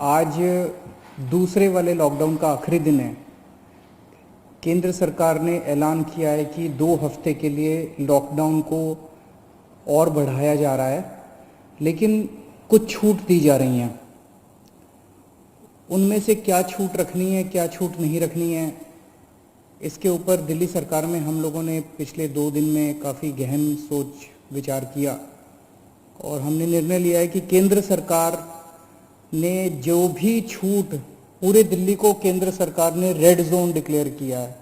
आज दूसरे वाले लॉकडाउन का आखिरी दिन है। केंद्र सरकार ने ऐलान किया है कि 2 हफ्ते के लिए लॉकडाउन को और बढ़ाया जा रहा है, लेकिन कुछ छूट दी जा रही हैं। उनमें से क्या छूट रखनी है, क्या छूट नहीं रखनी है, इसके ऊपर दिल्ली सरकार में हम लोगों ने पिछले 2 दिन में काफ़ी गहन सोच विचार किया और हमने निर्णय लिया है कि केंद्र सरकार ने जो भी छूट, पूरे दिल्ली को केंद्र सरकार ने रेड जोन डिक्लेयर किया है।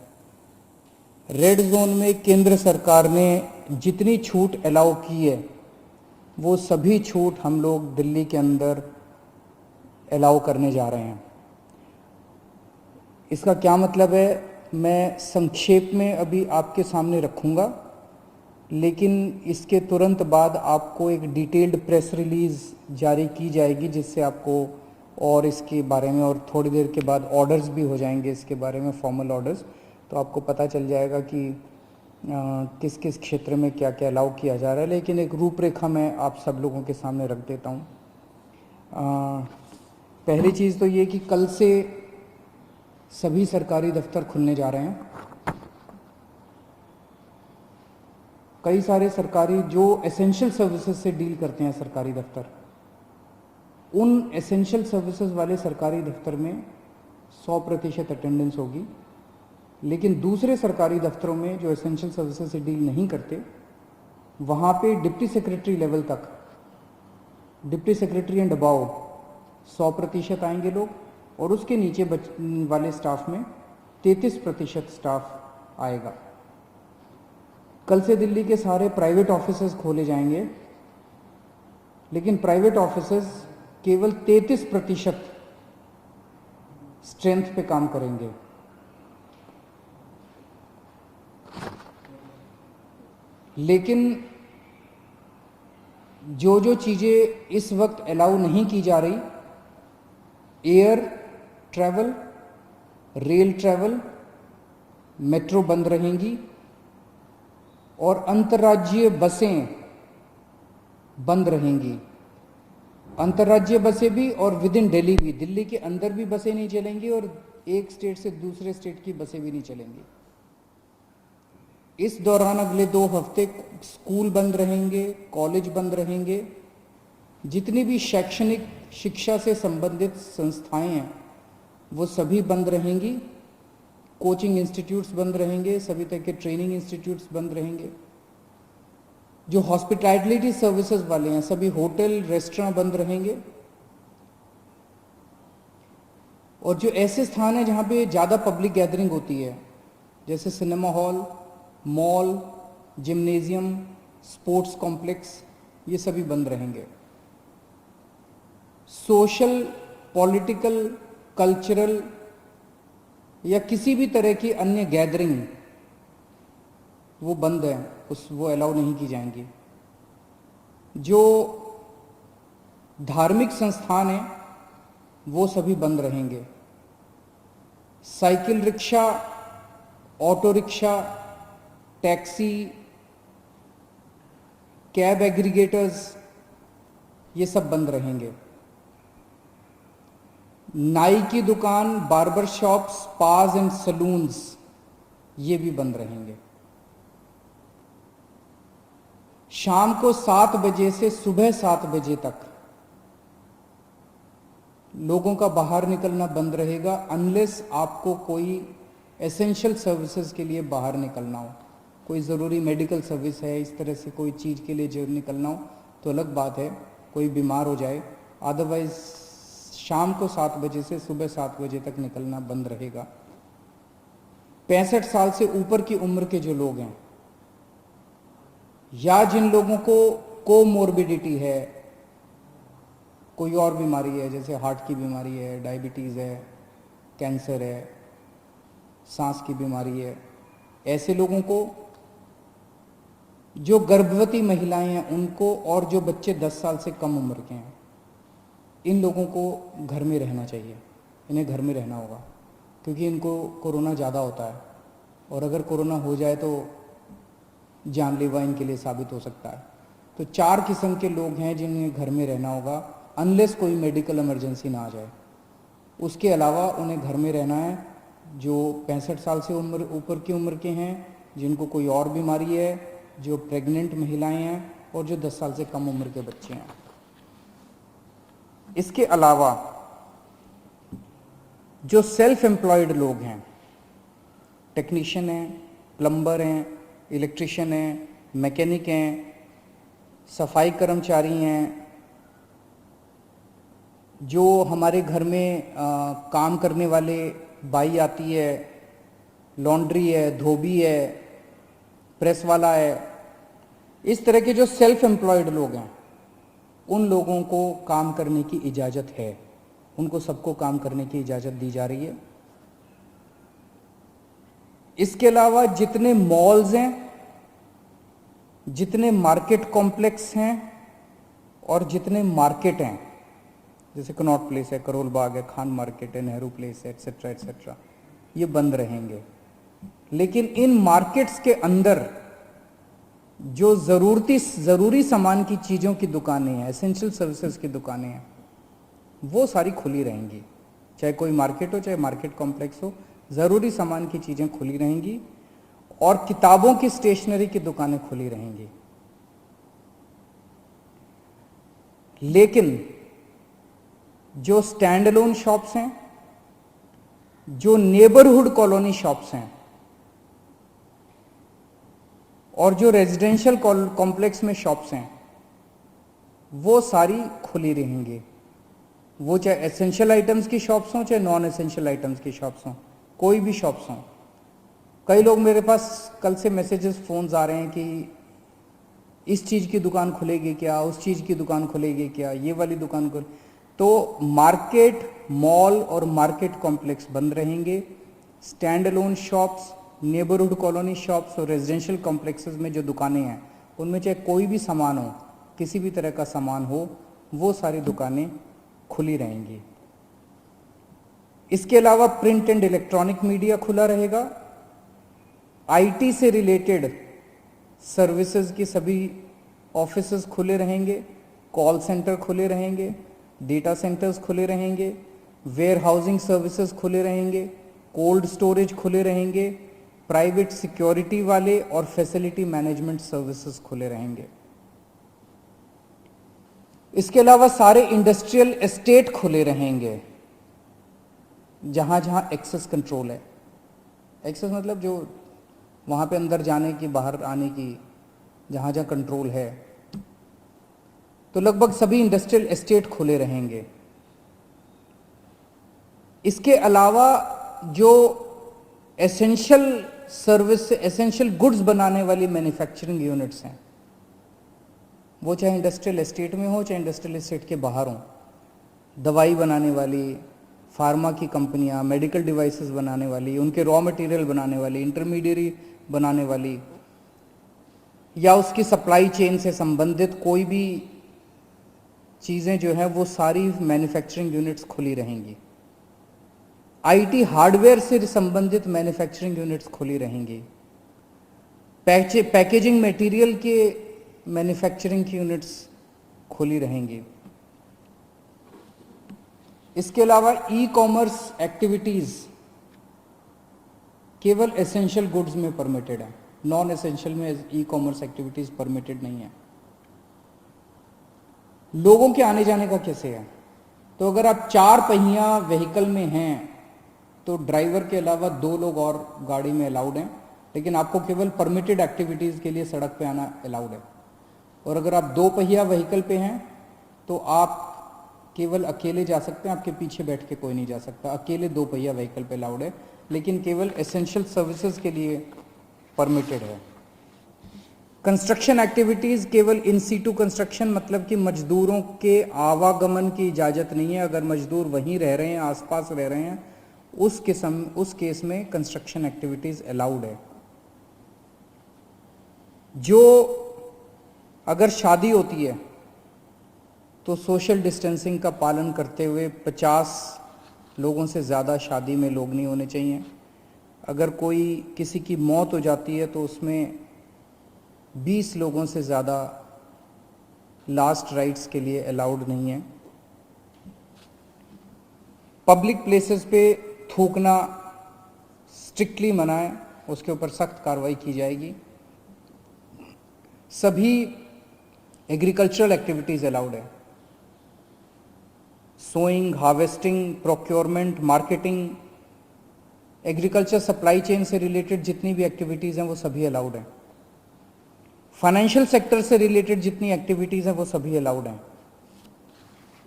रेड जोन में केंद्र सरकार ने जितनी छूट अलाउ की है वो सभी छूट हम लोग दिल्ली के अंदर अलाउ करने जा रहे हैं। इसका क्या मतलब है, मैं संक्षेप में अभी आपके सामने रखूंगा, लेकिन इसके तुरंत बाद आपको एक डिटेल्ड प्रेस रिलीज़ जारी की जाएगी, जिससे आपको और इसके बारे में, और थोड़ी देर के बाद ऑर्डर्स भी हो जाएंगे इसके बारे में, फॉर्मल ऑर्डर्स। तो आपको पता चल जाएगा कि किस किस क्षेत्र में क्या क्या अलाउ किया जा रहा है। लेकिन एक रूपरेखा मैं आप सब लोगों के सामने रख देता हूँ। पहली चीज़ तो ये कि कल से सभी सरकारी दफ्तर खुलने जा रहे हैं। कई सारे सरकारी जो एसेंशियल सर्विसेज से डील करते हैं सरकारी दफ्तर, उन एसेंशियल सर्विसेज वाले सरकारी दफ्तर में 100% अटेंडेंस होगी। लेकिन दूसरे सरकारी दफ्तरों में जो एसेंशियल सर्विसेज से डील नहीं करते, वहाँ पे डिप्टी सेक्रेटरी लेवल तक, डिप्टी सेक्रेटरी एंड अबाव 100% आएंगे लोग, और उसके नीचे वाले स्टाफ में 33% स्टाफ आएगा। कल से दिल्ली के सारे प्राइवेट ऑफिसेज खोले जाएंगे, लेकिन प्राइवेट ऑफिसेज केवल 33% स्ट्रेंथ पे काम करेंगे। लेकिन जो जो चीज़ें इस वक्त अलाउ नहीं की जा रही, air travel, rail travel, metro बंद रहेंगी, और अंतर्राज्यीय बसें बंद रहेंगी। अंतर्राज्यीय बसें भी और विद इन दिल्ली भी, दिल्ली के अंदर भी बसें नहीं चलेंगी और एक स्टेट से दूसरे स्टेट की बसें भी नहीं चलेंगी। इस दौरान अगले 2 हफ्ते स्कूल बंद रहेंगे, कॉलेज बंद रहेंगे, जितनी भी शैक्षणिक शिक्षा से संबंधित संस्थाएं हैं वो सभी बंद रहेंगी। कोचिंग इंस्टीट्यूट्स बंद रहेंगे, सभी तरह के ट्रेनिंग इंस्टीट्यूट्स बंद रहेंगे। जो हॉस्पिटैलिटी सर्विसेज वाले हैं, सभी होटल, रेस्टोरेंट बंद रहेंगे। और जो ऐसे स्थान हैं जहाँ पे ज़्यादा पब्लिक गैदरिंग होती है, जैसे cinema hall, mall, gymnasium, sports complex, ये सभी बंद रहेंगे। सोशल, पॉलिटिकल, कल्चरल या किसी भी तरह की अन्य गैदरिंग वो बंद है, वो अलाउ नहीं की जाएंगी। जो धार्मिक संस्थान हैं वो सभी बंद रहेंगे। Cycle rickshaw, auto rickshaw, taxi, cab aggregators, ये सब बंद रहेंगे। नाई की दुकान, बार्बर शॉप्स, स्पास एंड सलून्स, ये भी बंद रहेंगे। शाम को 7 बजे से सुबह 7 बजे तक लोगों का बाहर निकलना बंद रहेगा, अनलेस आपको कोई एसेंशियल सर्विसेज के लिए बाहर निकलना हो, कोई ज़रूरी मेडिकल सर्विस है, इस तरह से कोई चीज़ के लिए जो निकलना हो तो अलग बात है, कोई बीमार हो जाए। अदरवाइज शाम को 7 बजे से सुबह 7 बजे तक निकलना बंद रहेगा। 65 साल से ऊपर की उम्र के जो लोग हैं, या जिन लोगों को कोमोर्बिडिटी है, कोई और बीमारी है, जैसे हार्ट की बीमारी है, डायबिटीज़ है, कैंसर है, सांस की बीमारी है, ऐसे लोगों को, जो गर्भवती महिलाएं हैं उनको, और जो बच्चे 10 साल से कम उम्र के हैं, इन लोगों को घर में रहना चाहिए। इन्हें घर में रहना होगा, क्योंकि इनको कोरोना ज़्यादा होता है, और अगर कोरोना हो जाए तो जानलेवा इनके लिए साबित हो सकता है। तो 4 किस्म के लोग हैं जिन्हें घर में रहना होगा, अनलेस कोई मेडिकल इमरजेंसी ना आ जाए। उसके अलावा उन्हें घर में रहना है, जो 65 साल से ऊपर की उम्र के हैं, जिनको कोई और बीमारी है, जो प्रेग्नेंट महिलाएं हैं और जो 10 साल से कम उम्र के बच्चे हैं। इसके अलावा जो सेल्फ एम्प्लॉयड लोग हैं, टेक्नीशियन हैं, प्लम्बर हैं, इलेक्ट्रिशियन हैं, मैकेनिक हैं, सफाई कर्मचारी हैं, जो हमारे घर में काम करने वाले बाई आती है, लॉन्ड्री है, धोबी है, प्रेस वाला है, इस तरह के जो सेल्फ एम्प्लॉयड लोग हैं उन लोगों को काम करने की इजाज़त है, उनको सबको काम करने की इजाज़त दी जा रही है। इसके अलावा जितने मॉल्स हैं, जितने मार्केट कॉम्प्लेक्स हैं और जितने मार्केट हैं, जैसे कनॉट प्लेस है, करोल बाग है, खान मार्केट है, नेहरू प्लेस है, एक्सेट्रा एक्सेट्रा, ये बंद रहेंगे। लेकिन इन मार्केट्स के अंदर जो ज़रूरी सामान की चीज़ों की दुकानें हैं, एसेंशियल सर्विसेज की दुकानें हैं, वो सारी खुली रहेंगी। चाहे कोई मार्केट हो, चाहे मार्केट कॉम्प्लेक्स हो, ज़रूरी सामान की चीज़ें खुली रहेंगी और किताबों की स्टेशनरी की दुकानें खुली रहेंगी। लेकिन जो स्टैंड अलोन शॉप्स हैं, जो नेबरहुड कॉलोनी शॉप्स हैं और जो रेजिडेंशियल कॉम्प्लेक्स में शॉप्स हैं, वो सारी खुली रहेंगी। वो चाहे एसेंशियल आइटम्स की शॉप्स हों, चाहे नॉन एसेंशियल आइटम्स की शॉप्स हों, कोई भी शॉप्स हों। कई लोग मेरे पास कल से मैसेजेस, फोन्स आ रहे हैं कि इस चीज़ की दुकान खुलेगी क्या, उस चीज़ की दुकान खुलेगी क्या, ये वाली दुकान खुल। तो मार्केट, मॉल और मार्केट कॉम्प्लेक्स बंद रहेंगे। Stand alone shops, neighbourhood colony shops और रेजिडेंशियल कॉम्प्लेक्सेस में जो दुकानें हैं, उनमें चाहे कोई भी सामान हो, किसी भी तरह का सामान हो, वो सारी दुकानें खुली रहेंगी। इसके अलावा प्रिंट एंड इलेक्ट्रॉनिक मीडिया खुला रहेगा। आईटी से रिलेटेड सर्विसेज की सभी ऑफिसेज खुले रहेंगे, कॉल सेंटर खुले रहेंगे, डेटा सेंटर्स खुले रहेंगे, वेयर हाउसिंग सर्विसेज खुले रहेंगे, कोल्ड स्टोरेज खुले रहेंगे, प्राइवेट सिक्योरिटी वाले और फैसिलिटी मैनेजमेंट सर्विसेज खुले रहेंगे। इसके अलावा सारे इंडस्ट्रियल एस्टेट खुले रहेंगे, जहां जहां एक्सेस कंट्रोल है। एक्सेस मतलब जो वहां पे अंदर जाने की, बाहर आने की, जहां जहां कंट्रोल है, तो लगभग सभी इंडस्ट्रियल एस्टेट खुले रहेंगे। इसके अलावा जो एसेंशियल सर्विस, एसेंशियल गुड्स बनाने वाली मैन्युफैक्चरिंग यूनिट्स हैं, वो चाहे इंडस्ट्रियल एस्टेट में हो, चाहे इंडस्ट्रियल एस्टेट के बाहर हो, दवाई बनाने वाली, फार्मा की कंपनियां, मेडिकल डिवाइसेस बनाने वाली, उनके रॉ मटेरियल बनाने वाली, इंटरमीडिएरी बनाने वाली, या उसकी सप्लाई चेन से संबंधित कोई भी चीज़ें जो है, वो सारी मैन्युफैक्चरिंग यूनिट्स खुली रहेंगी। आईटी हार्डवेयर से संबंधित मैन्युफैक्चरिंग यूनिट्स खुली रहेंगी। पैकेजिंग मटेरियल के मैन्युफैक्चरिंग की यूनिट्स खुली रहेंगी। इसके अलावा ई कॉमर्स एक्टिविटीज़ केवल एसेंशियल गुड्स में परमिटेड है, नॉन एसेंशियल में ई कॉमर्स एक्टिविटीज़ परमिटेड नहीं है। लोगों के आने जाने का कैसे है? तो अगर आप 4 पहिया व्हीकल में हैं तो ड्राइवर के अलावा 2 लोग और गाड़ी में अलाउड हैं, लेकिन आपको केवल परमिटेड एक्टिविटीज़ के लिए सड़क पे आना अलाउड है। और अगर आप 2 पहिया व्हीकल पे हैं तो आप केवल अकेले जा सकते हैं, आपके पीछे बैठ के कोई नहीं जा सकता। अकेले 2 पहिया व्हीकल पे अलाउड है, लेकिन केवल एसेंशियल सर्विसेज के लिए परमिटेड है। कंस्ट्रक्शन एक्टिविटीज़ केवल इन सीटू कंस्ट्रक्शन, मतलब कि मजदूरों के आवागमन की इजाज़त नहीं है। अगर मजदूर वहीं रह रहे हैं, आसपास रह रहे हैं, उस केस में कंस्ट्रक्शन एक्टिविटीज़ अलाउड है। जो अगर शादी होती है तो सोशल डिस्टेंसिंग का पालन करते हुए 50 लोगों से ज़्यादा शादी में लोग नहीं होने चाहिए। अगर कोई किसी की मौत हो जाती है तो उसमें 20 लोगों से ज़्यादा लास्ट राइट्स के लिए अलाउड नहीं है। पब्लिक प्लेसेस पे थूकना स्ट्रिक्टली मना है, उसके ऊपर सख्त कार्रवाई की जाएगी। सभी एग्रीकल्चरल एक्टिविटीज अलाउड है, sowing, harvesting, procurement, marketing, agriculture supply chain से रिलेटेड जितनी भी एक्टिविटीज हैं वो सभी अलाउड हैं। फाइनेंशियल सेक्टर से रिलेटेड जितनी एक्टिविटीज हैं वो सभी अलाउड हैं।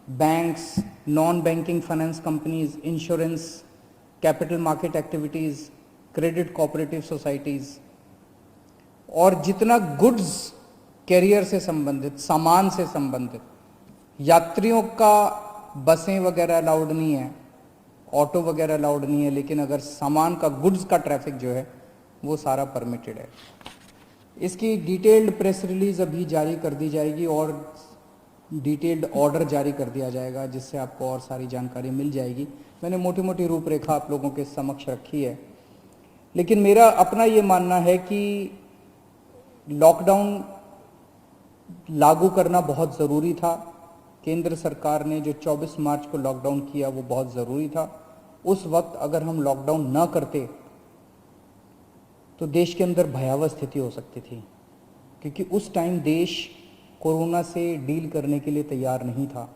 Banks, non banking finance companies, insurance, capital market activities, credit cooperative societies, और जितना गुड्स कैरियर से संबंधित, सामान से संबंधित, यात्रियों का बसें वगैरह अलाउड नहीं है, ऑटो वगैरह अलाउड नहीं है, लेकिन अगर सामान का, गुड्स का ट्रैफिक जो है वो सारा परमिटेड है। इसकी डिटेल्ड प्रेस रिलीज अभी जारी कर दी जाएगी और डिटेल्ड ऑर्डर जारी कर दिया जाएगा, जिससे आपको और सारी जानकारी मिल जाएगी। मैंने मोटी मोटी रूपरेखा आप लोगों के समक्ष रखी है, लेकिन मेरा अपना ये मानना है कि लॉकडाउन लागू करना बहुत ज़रूरी था। केंद्र सरकार ने जो 24 मार्च को लॉकडाउन किया वो बहुत ज़रूरी था। उस वक्त अगर हम लॉकडाउन न करते तो देश के अंदर भयावह स्थिति हो सकती थी, क्योंकि उस टाइम देश कोरोना से डील करने के लिए तैयार नहीं था।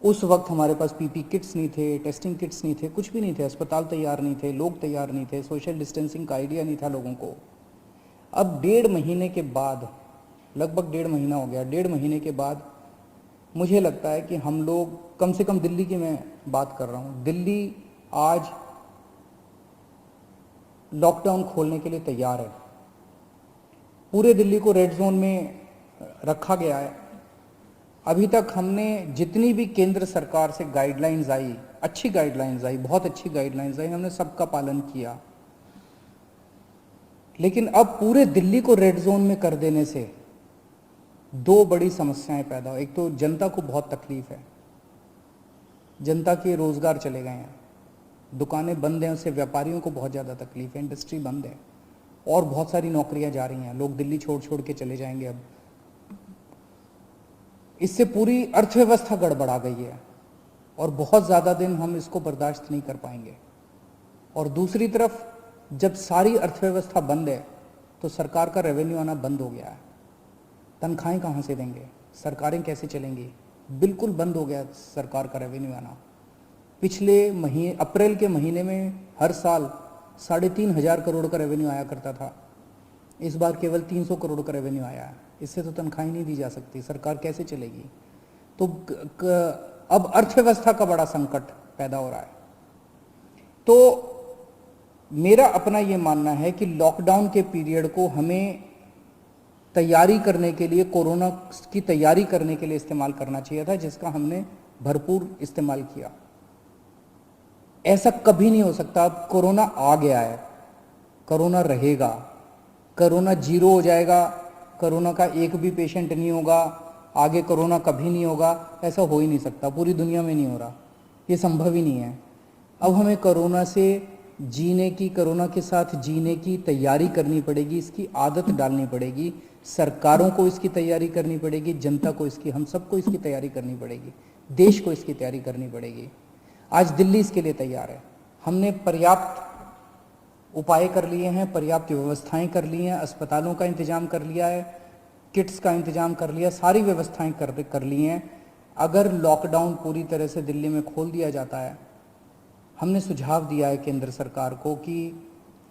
उस वक्त हमारे पास पीपी किट्स नहीं थे, टेस्टिंग किट्स नहीं थे, कुछ भी नहीं थे, अस्पताल तैयार नहीं थे, लोग तैयार नहीं थे, सोशल डिस्टेंसिंग का आइडिया नहीं था लोगों को। अब 1.5 महीने के बाद, लगभग 1.5 महीना हो गया, 1.5 महीने के बाद मुझे लगता है कि हम लोग, कम से कम दिल्ली की मैं बात कर रहा हूँ, दिल्ली आज लॉकडाउन खोलने के लिए तैयार है। पूरे दिल्ली को रेड जोन में रखा गया है। अभी तक हमने जितनी भी केंद्र सरकार से गाइडलाइंस आई, अच्छी गाइडलाइंस आई, बहुत अच्छी गाइडलाइंस आई, हमने सबका पालन किया। लेकिन अब पूरे दिल्ली को रेड जोन में कर देने से 2 बड़ी समस्याएं पैदा हो। एक तो जनता को बहुत तकलीफ है, जनता के रोजगार चले गए हैं, दुकानें बंद हैं, उससे व्यापारियों को बहुत ज़्यादा तकलीफ है, इंडस्ट्री बंद है, और बहुत सारी नौकरियां जा रही हैं, लोग दिल्ली छोड़ छोड़ के चले जाएंगे। अब इससे पूरी अर्थव्यवस्था गड़बड़ा गई है और बहुत ज़्यादा दिन हम इसको बर्दाश्त नहीं कर पाएंगे। और दूसरी तरफ जब सारी अर्थव्यवस्था बंद है तो सरकार का रेवेन्यू आना बंद हो गया है। तनख्वाहें कहाँ से देंगे, सरकारें कैसे चलेंगी? बिल्कुल बंद हो गया सरकार का रेवेन्यू आना। पिछले महीने, अप्रैल के महीने में हर साल 3,500 करोड़ का रेवेन्यू आया करता था, इस बार केवल 300 करोड़ का रेवेन्यू आया है। इससे तो तनख्वाहें नहीं दी जा सकती, सरकार कैसे चलेगी? तो अब अर्थव्यवस्था का बड़ा संकट पैदा हो रहा है। तो मेरा अपना ये मानना है कि लॉकडाउन के पीरियड को हमें तैयारी करने के लिए, कोरोना की तैयारी करने के लिए इस्तेमाल करना चाहिए था, जिसका हमने भरपूर इस्तेमाल किया। ऐसा कभी नहीं हो सकता। अब कोरोना आ गया है, कोरोना रहेगा, कोरोना 0 हो जाएगा, कोरोना का एक भी पेशेंट नहीं होगा, आगे कोरोना कभी नहीं होगा, ऐसा हो ही नहीं सकता, पूरी दुनिया में नहीं हो रहा, ये संभव ही नहीं है। अब हमें कोरोना से जीने की, कोरोना के साथ जीने की तैयारी करनी पड़ेगी, इसकी आदत डालनी पड़ेगी। सरकारों को इसकी तैयारी करनी पड़ेगी, जनता को इसकी, हम सबको इसकी तैयारी करनी पड़ेगी, देश को इसकी तैयारी करनी पड़ेगी। आज दिल्ली इसके लिए तैयार है। हमने पर्याप्त उपाय कर लिए हैं, पर्याप्त व्यवस्थाएं कर ली हैं, अस्पतालों का इंतजाम कर लिया है, किट्स का इंतजाम कर लिया, सारी व्यवस्थाएं कर ली हैं। अगर लॉकडाउन पूरी तरह से दिल्ली में खोल दिया जाता है, हमने सुझाव दिया है केंद्र सरकार को कि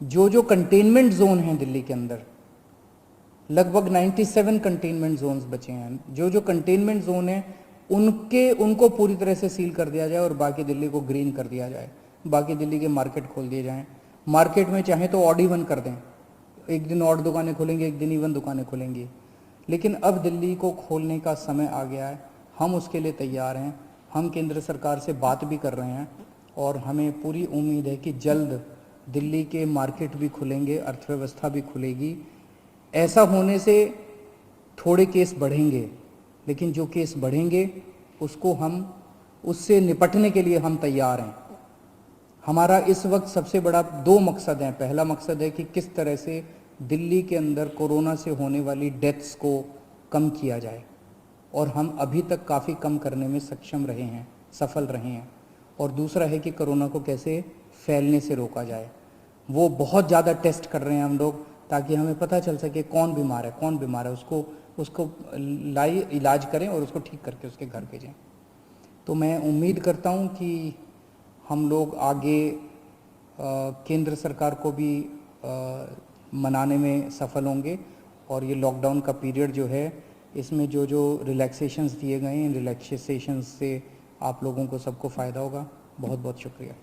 जो जो कंटेनमेंट जोन हैं दिल्ली के अंदर, लगभग 97 कंटेनमेंट जोन्स बचे हैं, जो जो कंटेनमेंट जोन हैं उनको पूरी तरह से सील कर दिया जाए और बाकी दिल्ली को ग्रीन कर दिया जाए, बाकी दिल्ली के मार्केट खोल दिए जाएं। मार्केट में चाहे तो ऑड इवन कर दें, एक दिन ऑड दुकानें खुलेंगी, एक दिन इवन दुकानें खुलेंगी, लेकिन अब दिल्ली को खोलने का समय आ गया है, हम उसके लिए तैयार हैं। हम केंद्र सरकार से बात भी कर रहे हैं और हमें पूरी उम्मीद है कि जल्द दिल्ली के मार्केट भी खुलेंगे, अर्थव्यवस्था भी खुलेगी। ऐसा होने से थोड़े केस बढ़ेंगे, लेकिन जो केस बढ़ेंगे उससे निपटने के लिए हम तैयार हैं। हमारा इस वक्त सबसे बड़ा 2 मकसद हैं। पहला मकसद है कि किस तरह से दिल्ली के अंदर कोरोना से होने वाली डेथ्स को कम किया जाए, और हम अभी तक काफ़ी कम करने में सक्षम रहे हैं, सफल रहे हैं। और दूसरा है कि कोरोना को कैसे फैलने से रोका जाए। वो बहुत ज़्यादा टेस्ट कर रहे हैं हम लोग, ताकि हमें पता चल सके कौन बीमार है, उसको इलाज करें और उसको ठीक करके उसके घर भेजें। तो मैं उम्मीद करता हूं कि हम लोग आगे केंद्र सरकार को भी मनाने में सफल होंगे, और ये लॉकडाउन का पीरियड जो है, इसमें जो जो रिलैक्सेशंस दिए गए हैं, इन रिलैक्सेशंस से आप लोगों को सबको फ़ायदा होगा। बहुत बहुत शुक्रिया।